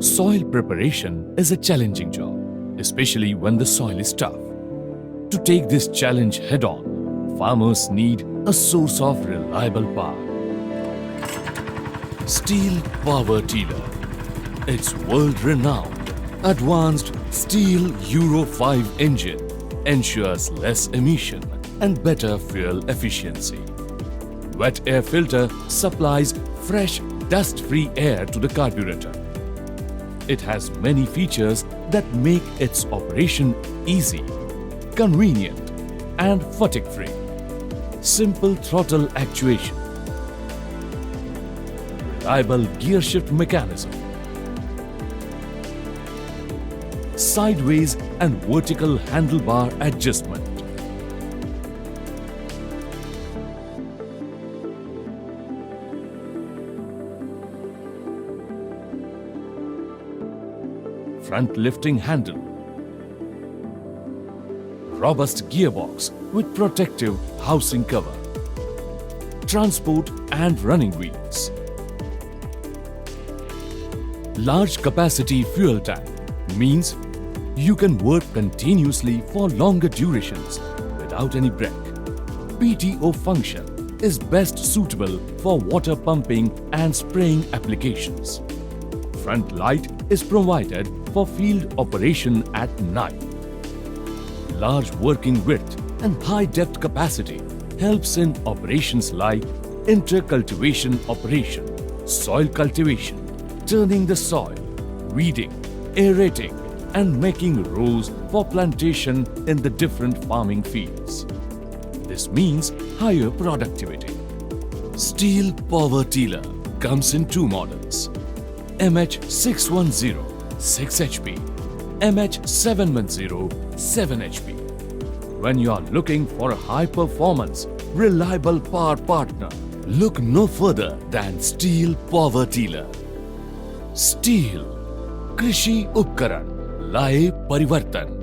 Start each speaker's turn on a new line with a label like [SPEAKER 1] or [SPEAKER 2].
[SPEAKER 1] Soil preparation is a challenging job, especially when the soil is tough. To take this challenge head-on, farmers need a source of reliable power. Stihl Power Tiller. Its world-renowned, advanced Stihl Euro 5 engine ensures less emission and better fuel efficiency. Wet air filter supplies fresh, dust-free air to the carburetor. It has many features that make its operation easy, convenient and fatigue-free. Simple throttle actuation, reliable gear shift mechanism, sideways and vertical handlebar adjustment, front lifting handle, robust gearbox with protective housing cover, transport and running wheels, large capacity fuel tank means you can work continuously for longer durations without any break. PTO function is best suitable for water pumping and spraying applications. Front light is provided for field operation at night. Large working width and high depth capacity helps in operations like intercultivation operation, soil cultivation, turning the soil, weeding, aerating and making rows for plantation in the different farming fields. This means higher productivity. Stihl Power Tiller comes in two models: MH610 6 HP, MH710 7 HP. When you are looking for a high performance, reliable power partner, look no further than Stihl Power Tiller. Stihl, कृषि उपकरण लाए परिवर्तन।